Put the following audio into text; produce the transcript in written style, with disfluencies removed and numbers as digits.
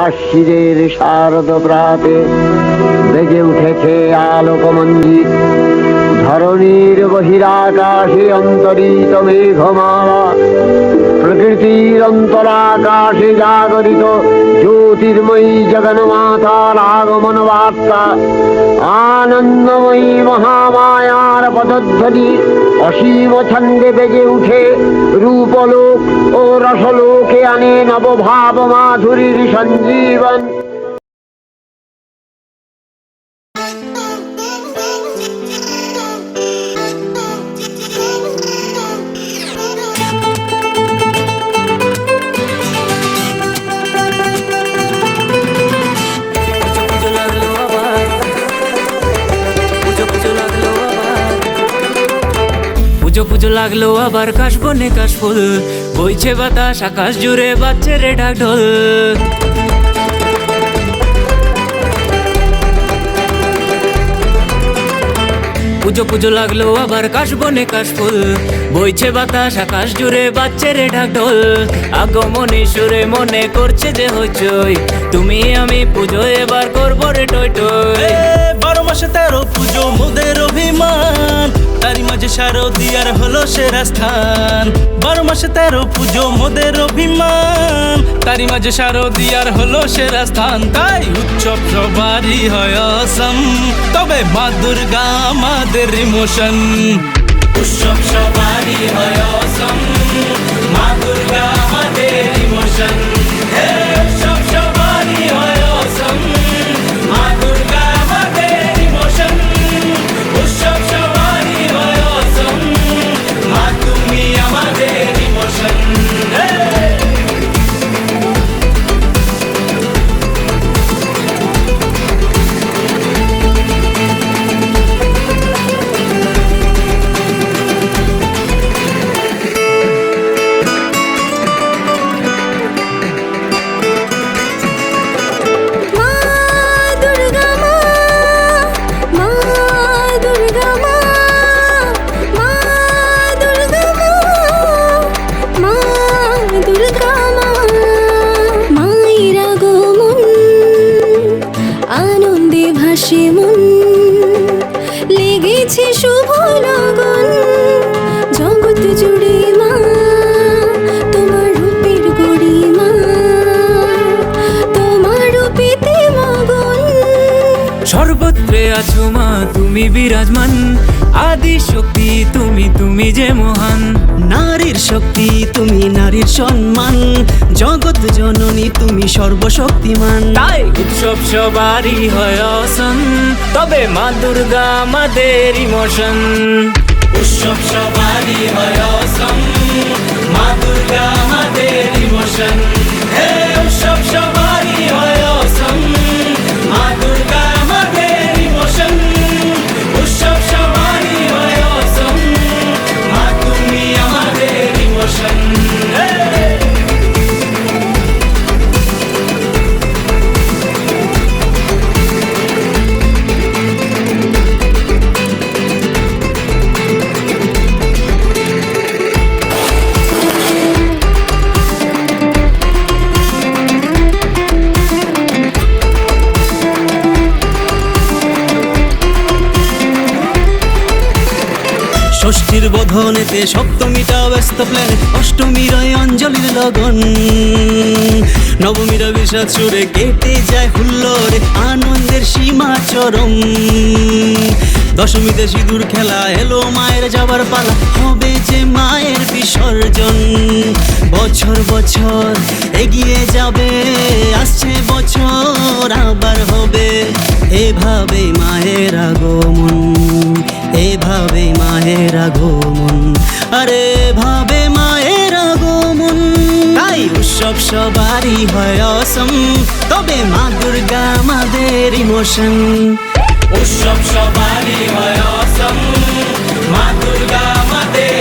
আশ্বিনের শারদ প্রাতে বেজে উঠেছে আলোকমঞ্জিত। ধরণীর বহিরাকাশে অন্তরিত মেঘমালা, প্রকৃতির অন্তরাকাশে জাগরিত জ্যোতির্ময়ী জগন্মাতার আগমন বার্তা। আনন্দময়ী মহামায়ার পদধ্বনি অসীম ছন্দে বেজে উঠে রূপলোক ও রসলোকে আনে নবভাব মাধুরীর সঞ্জীবন। পুজো পুজো লাগলো আবার কাশবনে কাশফুল, বইছে বাতাস আকাশ জুড়ে বাজছে রে ঢাক ঢোল। পুজো পুজো লাগলো আবার কাশবনে কাশফুল, বইছে বাতাস আকাশ জুড়ে বাজছে রে ঢাক ঢোল। আগমনী সুরে মনে করছে যে হইচই, তুমি আমি পুজো এবার করবো রে টই টই। 12 মাসে 13 পুজো মোদের অভিমান, তারি মাঝে শারদিয়ার হলো সেরা স্থান। 12 মাসে 13 পুজো মোদের অভিমান, তারি মাঝে শারদিয়ার হলো সেরা স্থান। তাই উৎসব সবারই হয় অসম, তবে মা দুর্গা আমাদের ইমোশন। উৎসব সবারই হয় অসম, মা দুর্গা আমাদের ইমোশন। উৎসব সবারই হয় অসম, মা দুর্গা আমাদের ইমোশন। উৎসব সবারই হয় অসম, মা তুমি আমাদের ইমোশন। লেগেছে শুভ লগন জগৎ জুড়ে মা, তোমার রূপের গরিমা, তোমার রূপেতে মগন। সর্বত্রে আছো মা তুমি বিরাজমান, আদি শক্তি তুমি তুমি যে মহান। নারীর শক্তি তুমি নারীর সম্মান, জগৎ জননী তুমি সর্বশক্তিমান। তাই উৎসব সবারই হয় অসম, তবে মা দুর্গা আমাদের ইমোশন। উৎসব সবারই হয় অসম, মা দুর্গা আমাদের ইমোশন। উৎসব সবারই হয় অসম, মা দুর্গা আমাদের ইমোশন। উৎসব সবারই হয় অসম, মা তুমি আমাদের ইমোশন। ষষ্ঠীর বোধনেতে সপ্তমীটা ব্যস্ত প্ল্যান, অষ্টমীর অঞ্জলির লগন, নবমীর বিষাদ সুরে কেটে যায় হুল্লোড়ে আনন্দের সীমা চরম। দশমীতে সিঁদুর খেলা এলো মায়ের যাবার পালা, হবে যে মায়ের বিসর্জন। বছর বছর এগিয়ে যাবে, আসছে বছর আবার হবে, এভাবে মায়ের আগমন, এভাবে মায়ের আগমন, আরে ভাবে মায়ের আগমন। তাই উৎসব সবারই হয় অসম, তবে মা দুর্গা আমাদের ইমোশন। উৎসব সবারই হয় অসম, মা দুর্গা আমাদের